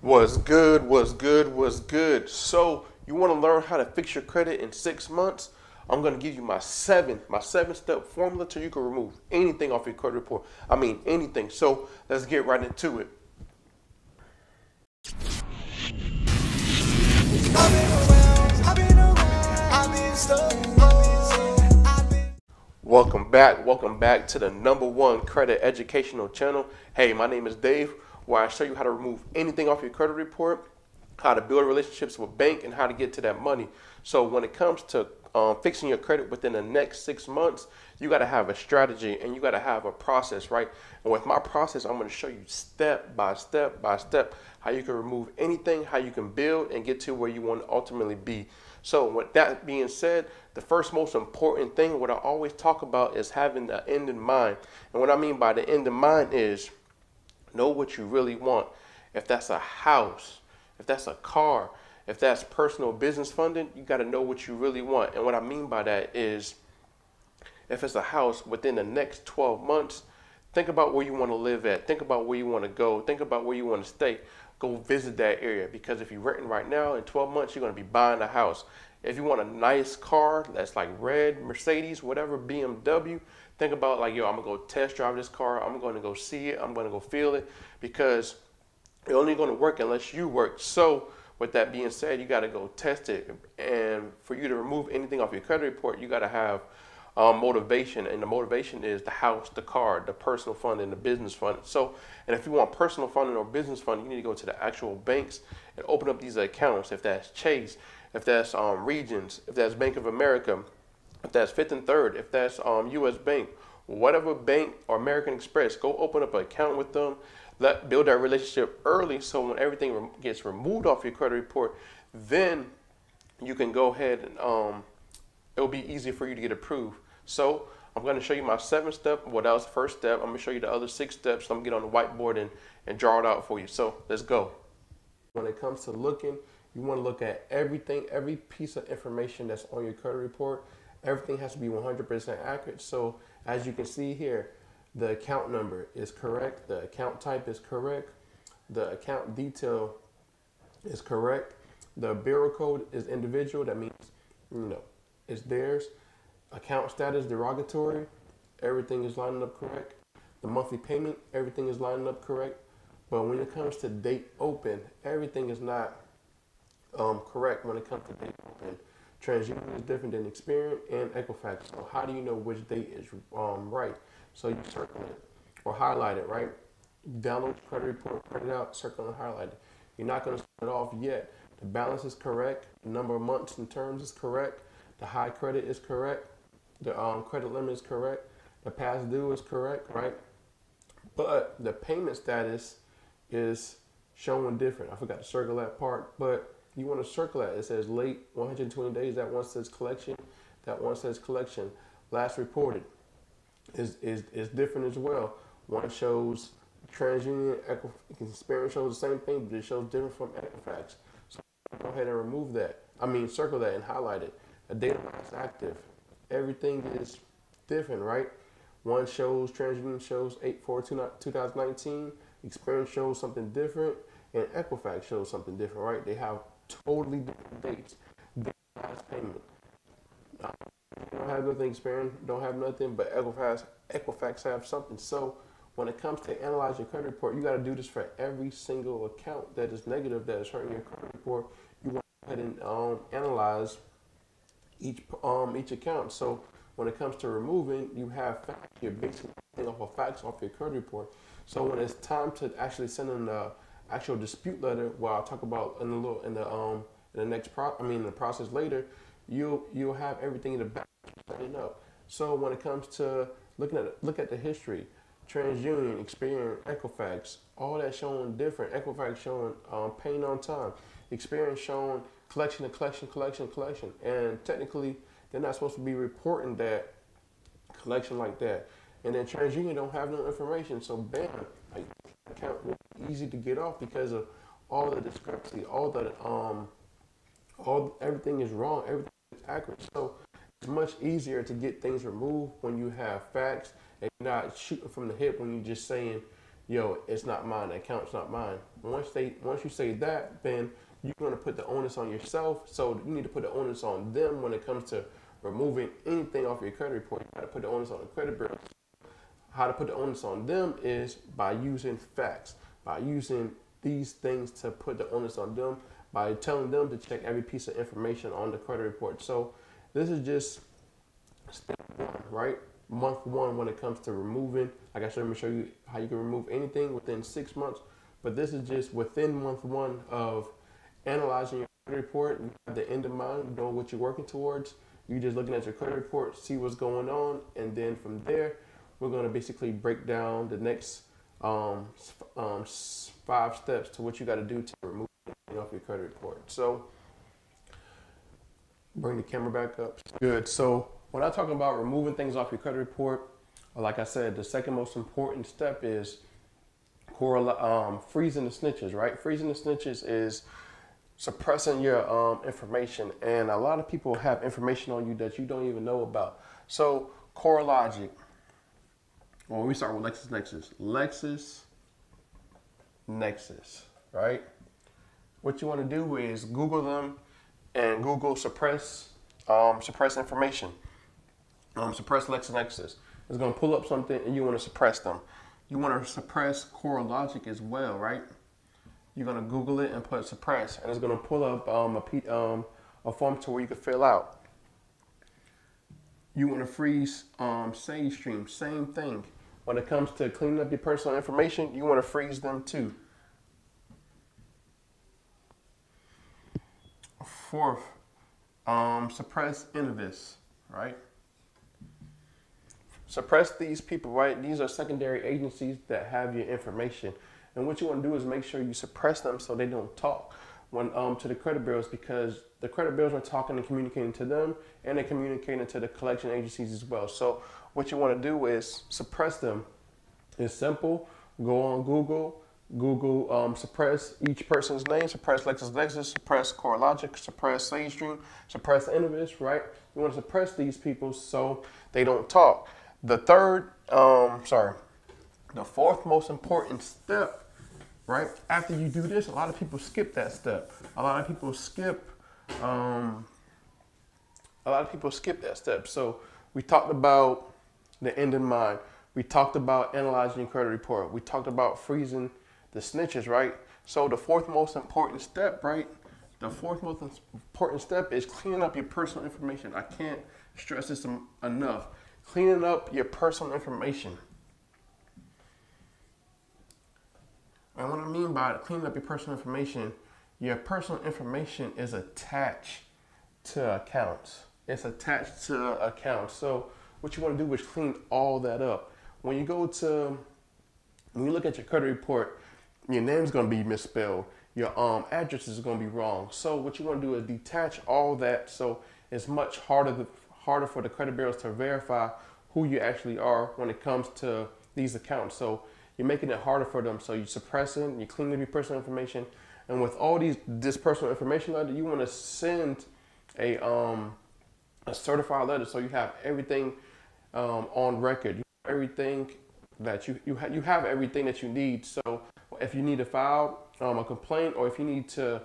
What's good? What's good? What's good? So you want to learn how to fix your credit in 6 months? I'm going to give you my seven-step formula so you can remove anything off your credit report. I mean anything. So let's get right into it. Welcome back to the #1 credit educational channel. Hey, my name is Dave, where I show you how to remove anything off your credit report, how to build relationships with bank, and how to get to that money. So when it comes to fixing your credit within the next 6 months, you got to have a strategy and you got to have a process, right? And with my process, I'm going to show you step by step by step how you can remove anything, how you can build and get to where you want to ultimately be. So with that being said, the first most important thing, what I always talk about, is having the end in mind. And what I mean by the end in mind is know what you really want. If that's a house, if that's a car, if that's personal business funding, you got to know what you really want. And what I mean by that is, if it's a house within the next 12 months, think about where you want to live at. Think about where you want to go. Think about where you want to stay. Go visit that area, because if you're renting right now, in 12 months, you're going to be buying a house. If you want a nice car that's like red, Mercedes, whatever, BMW, think about like, yo, I'm going to go test drive this car. I'm going to go see it. I'm going to go feel it, because it's only going to work unless you work. So with that being said, you got to go test it. And for you to remove anything off your credit report, you got to have motivation. And the motivation is the house, the car, the personal funding, the business fund. So, and if you want personal funding or business funding, you need to go to the actual banks and open up these accounts. If that's Chase, if that's Regions, if that's Bank of America, if that's Fifth and Third, if that's U.S. Bank, whatever bank, or American Express, go open up an account with them. Build that relationship early, so when everything gets removed off your credit report, then you can go ahead and it'll be easier for you to get approved. So I'm going to show you my 7-step. Well, that was the first step. I'm going to show you the other 6 steps. So I'm going to get on the whiteboard and draw it out for you. So let's go. When it comes to looking, you want to look at everything, every piece of information that's on your credit report. Everything has to be 100% accurate. So as you can see here, the account number is correct. The account type is correct. The account detail is correct. The bureau code is individual. That means, it's theirs. Account status derogatory. Everything is lining up correct. The monthly payment, everything is lining up correct. But when it comes to date open, everything is not correct when it comes to date open. TransUnion is different than Experian and Equifax. So how do you know which date is right? So you circle it or highlight it, right? Download the credit report, print it out, circle and highlight it. You're not going to start it off yet. The balance is correct. The number of months and terms is correct. The high credit is correct. The credit limit is correct. The past due is correct, right? But the payment status is showing different. I forgot to circle that part, but you want to circle that. It says late 120 days. That one says collection. That one says collection. Last reported is different as well. One shows TransUnion, Experian shows the same thing, but it shows different from Equifax. So go ahead and remove that. Circle that and highlight it. The data is active. Everything is different, right? One shows, TransUnion shows 8/4/2019. Experian shows something different, and Equifax shows something different, right? They have totally different dates. Last payment. Don't have nothing, Experian don't have nothing, but Equifax have something. So when it comes to analyzing your credit report, you got to do this for every single account that is negative, that is hurting your credit report. You want to go ahead and analyze each account. So when it comes to removing, you have facts. You're basically taking off of facts off your credit report. So when it's time to actually send in the actual dispute letter, I'll talk about in the process later, you'll have everything in the back setting up. So when it comes to look at the history, TransUnion, Experian, Equifax, all that showing different. Equifax showing paying on time. Experian showing collection, and technically they're not supposed to be reporting that collection like that. And then TransUnion don't have no information, so bam, account will be easy to get off because of all the discrepancy, everything is wrong, everything is accurate. So it's much easier to get things removed when you have facts and you're not shooting from the hip when you're just saying, yo, it's not mine, the account's not mine. Once you say that, then you're gonna put the onus on yourself. So you need to put the onus on them when it comes to removing anything off your credit report. You gotta put the onus on the credit bureau. How to put the onus on them is by using facts, by using these things to put the onus on them, by telling them to check every piece of information on the credit report. So this is just step one, right? Month one when it comes to removing. Like I said, I'm gonna show you how you can remove anything within 6 months. But this is just within month one of analyzing your credit report. You have the end in mind, you know what you're working towards. You're just looking at your credit report, see what's going on, and then from there, we're going to basically break down the next 5 steps to what you got to do to remove it off your credit report. So, bring the camera back up. Good. So, when I'm talking about removing things off your credit report, like I said, the second most important step is freezing the snitches, right? Freezing the snitches is suppressing your information, and a lot of people have information on you that you don't even know about. So, CoreLogic. Well, we start with LexisNexis, right? What you want to do is Google them and Google suppress information. Suppress LexisNexis. It's going to pull up something and you want to suppress them. You want to suppress CoreLogic as well, right? You're going to Google it and put suppress, and it's going to pull up a form to where you can fill out. You want to freeze SageStream, same thing. When it comes to cleaning up your personal information, you want to freeze them too. Fourth, suppress Innovis, right? Suppress these people, right? These are secondary agencies that have your information. And what you want to do is make sure you suppress them so they don't talk when to the credit bureaus, because the credit bureaus are talking and communicating to them, and they're communicating to the collection agencies as well. So what you want to do is suppress them. It's simple. Go on Google, suppress each person's name, suppress LexisNexis, suppress CoreLogic, suppress SageStream, suppress Innovis, right? You want to suppress these people so they don't talk. The fourth most important step, right? After you do this, a lot of people skip that step. A lot of people skip that step. So we talked about the end in mind. We talked about analyzing your credit report. We talked about freezing the snitches, right? So the fourth most important step, right? The fourth most important step is cleaning up your personal information. I can't stress this enough. Cleaning up your personal information. And what I mean by cleaning up your personal information is attached to accounts. It's attached to accounts. So what you want to do is clean all that up. When you look at your credit report, your name's going to be misspelled. Your address is going to be wrong. So what you want to do is detach all that, so it's much harder for the credit bureaus to verify who you actually are when it comes to these accounts. So you're making it harder for them. So you're suppressing, you're cleaning up your personal information, and with all this personal information letter, you want to send a certified letter, so you have everything on record. Everything that you have everything that you need. So if you need to file a complaint, or if you need to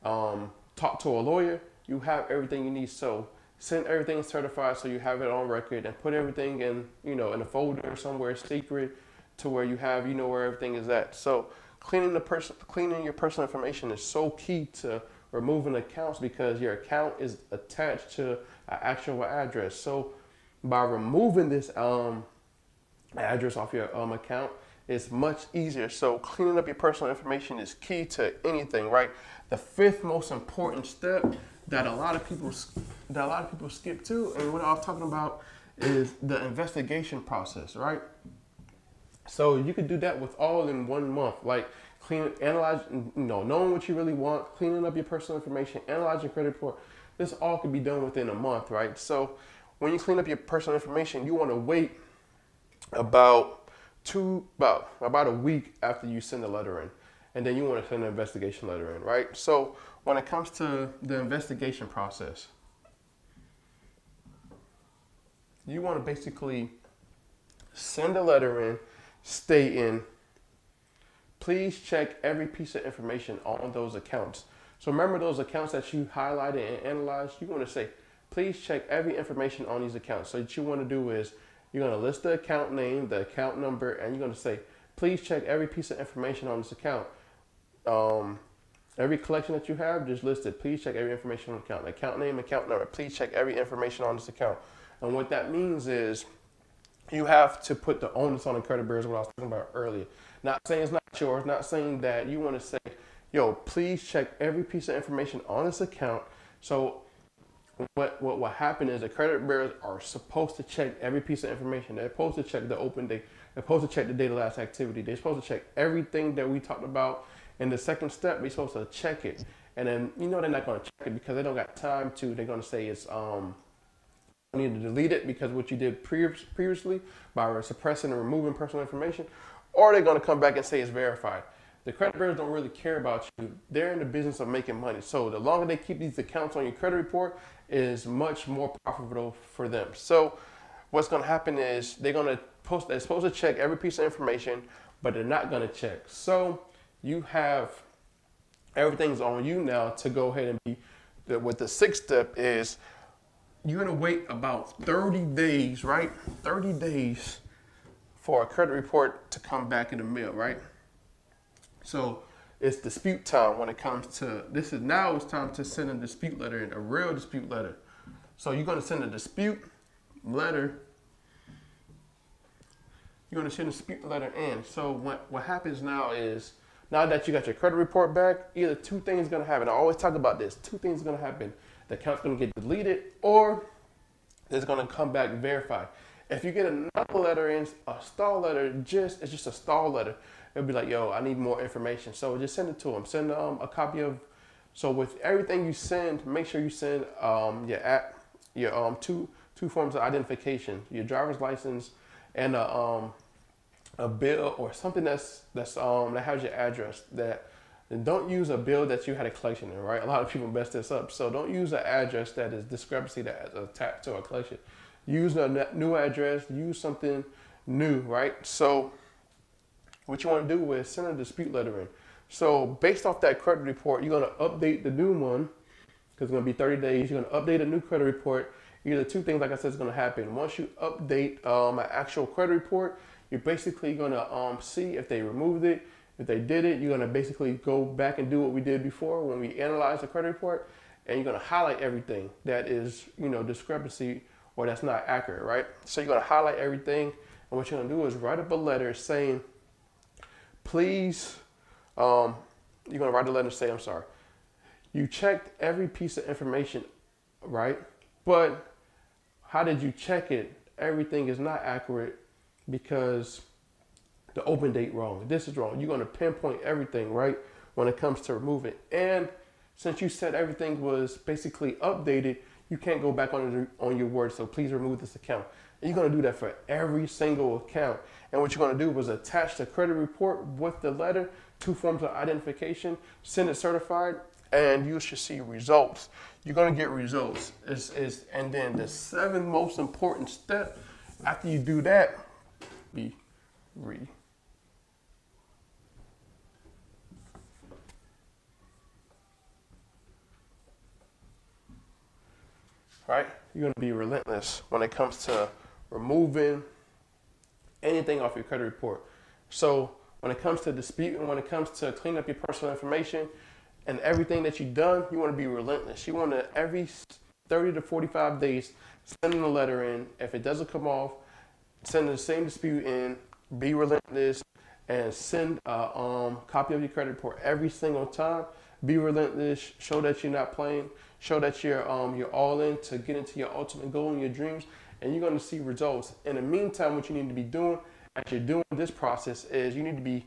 talk to a lawyer, you have everything you need. So send everything certified so you have it on record, and put everything in in a folder somewhere secret to where you have where everything is at. So cleaning your personal information is so key to removing accounts, because your account is attached to an actual address. So by removing this address off your account, it's much easier. So cleaning up your personal information is key to anything, right? The fifth most important step that a lot of people skip to, and what I'm talking about, is the investigation process, right? So you could do that with all in 1 month, like knowing what you really want, cleaning up your personal information, analyzing your credit report. This all could be done within a month, right? So when you clean up your personal information, you want to wait about a week after you send the letter in, and then you want to send an investigation letter in, right? So when it comes to the investigation process, you want to basically send a letter in stating please check every piece of information on those accounts. So remember those accounts that you highlighted and analyzed, you want to say, please check every information on these accounts. So what you want to do is you're going to list the account name, the account number, and you're going to say, please check every piece of information on this account. Every collection that you have, just list it. Please check every information on the account. Account name, account number. Please check every information on this account. And what that means is you have to put the onus on the credit bureaus, what I was talking about earlier. Not saying it's not yours, not saying that you want to say, yo, please check every piece of information on this account. So what will happen is the credit bureaus are supposed to check every piece of information. They're supposed to check the open date. They're supposed to check the date of last activity. They're supposed to check everything that we talked about. In the second step, they're supposed to check it. And then, you know, they're not going to check it because they don't got time to. They're going to say it's, you need to delete it because what you did previously by suppressing and removing personal information, or they're going to come back and say it's verified. The credit bureaus don't really care about you. They're in the business of making money. So the longer they keep these accounts on your credit report is much more profitable for them. So what's going to happen is they're supposed to check every piece of information, but they're not going to check. So you have, everything's on you now to go ahead and be, what the sixth step is, you're going to wait about 30 days, right? 30 days for a credit report to come back in the mail, right? So it's dispute time when it comes to, now it's time to send a dispute letter in, a real dispute letter. So you're going to send a dispute letter. You're going to send a dispute letter in. So what happens now is, now that you got your credit report back, either two things are going to happen. I always talk about this. Two things are going to happen. The account's going to get deleted, or it's going to come back verified. If you get another letter in, a stall letter, it's just a stall letter. It'll be like, yo, I need more information. So just send it to them. Send a copy of. So with everything you send, make sure you send your two forms of identification, your driver's license and a bill or something that has your address. And don't use a bill that you had a collection in, right? A lot of people mess this up. So don't use an address that is discrepancy that is attached to a collection. Use a new address. Use something new, right? So what you want to do is send a dispute letter in. So based off that credit report, you're going to update the new one because it's going to be 30 days. You're going to update a new credit report. Either two things, like I said, is going to happen. Once you update an actual credit report, you're basically going to see if they removed it. If they did it, you're going to basically go back and do what we did before when we analyzed the credit report, and you're going to highlight everything that is, discrepancy or that's not accurate, right? So you're going to highlight everything, and what you're going to do is write up a letter saying, please, you're going to write a letter saying, I'm sorry, you checked every piece of information, right? But how did you check it? Everything is not accurate because the open date wrong. This is wrong. You're going to pinpoint everything, right, when it comes to removing. And since you said everything was basically updated, you can't go back on your word. So please remove this account. And you're going to do that for every single account. And what you're going to do is attach the credit report with the letter, two forms of identification, send it certified, and you should see results. You're going to get results. And then the seventh most important step after you do that, right? You're going to be relentless when it comes to removing anything off your credit report. So when it comes to disputing, when it comes to cleaning up your personal information and everything that you've done, you want to be relentless. You want to, every 30 to 45 days, send a letter in. If it doesn't come off, send the same dispute in, be relentless, and send a copy of your credit report every single time. Be relentless, show that you're not playing, show that you're all in to get into your ultimate goal and your dreams, and you're going to see results. In the meantime, what you need to be doing as you're doing this process is you need to be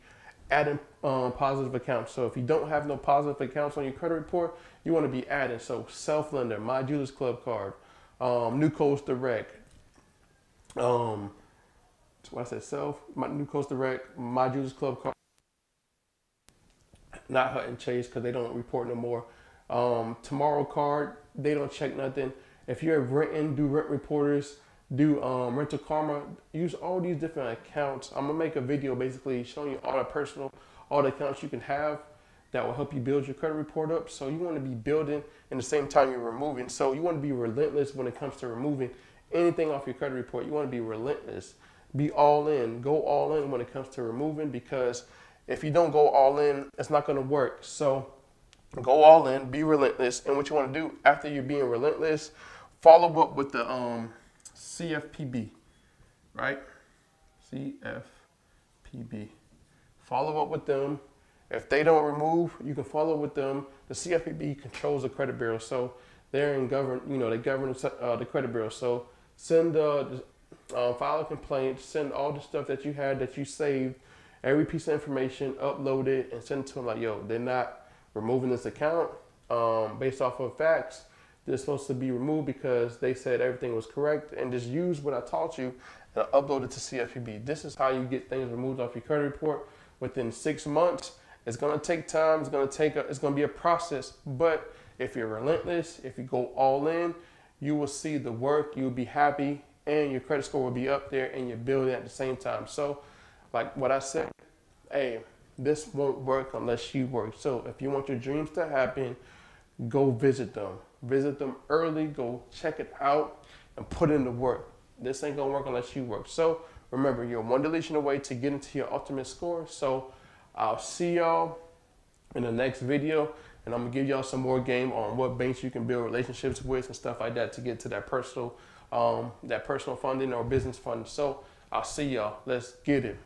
adding positive accounts. So if you don't have no positive accounts on your credit report, you want to be adding. So Self-Lender, My Jewelers Club card, New Coast Direct, New Coast Direct, My Jewelers Club card, not Hutton Chase because they don't report no more. Tomorrow card, they don't check nothing. If you're renting, do Rent Reporters, do Rental Karma, use all these different accounts. I'm gonna make a video basically showing you all all the accounts you can have that will help you build your credit report up. So you want to be building in the same time you're removing. So you want to be relentless when it comes to removing anything off your credit report. You want to be relentless. Be all in. Go all in when it comes to removing, because if you don't go all in, it's not going to work. So go all in, be relentless. And what you want to do after you're being relentless, follow up with the CFPB, right? CFPB. Follow up with them. If they don't remove, you can follow with them. The CFPB controls the credit bureau, so they're in govern. You know, they govern the credit bureau. So send file a complaint. Send all the stuff that you had that you saved, every piece of information, upload it, and send it to them. Like, yo, they're not removing this account based off of facts. They're supposed to be removed because they said everything was correct, and just use what I taught you and upload it to CFPB. This is how you get things removed off your credit report within 6 months. It's gonna take time. It's gonna be a process. But if you're relentless, if you go all in, you will see the work. You'll be happy, and your credit score will be up there, and you're building at the same time. So, like what I said, hey, this won't work unless you work. So if you want your dreams to happen, go visit them. Visit them early. Go check it out and put in the work. This ain't gonna work unless you work. So remember, you're one deletion away to get into your ultimate score. So I'll see y'all in the next video, and I'm gonna give y'all some more game on what banks you can build relationships with and stuff like that to get to that personal funding or business funding. So I'll see y'all. Let's get it.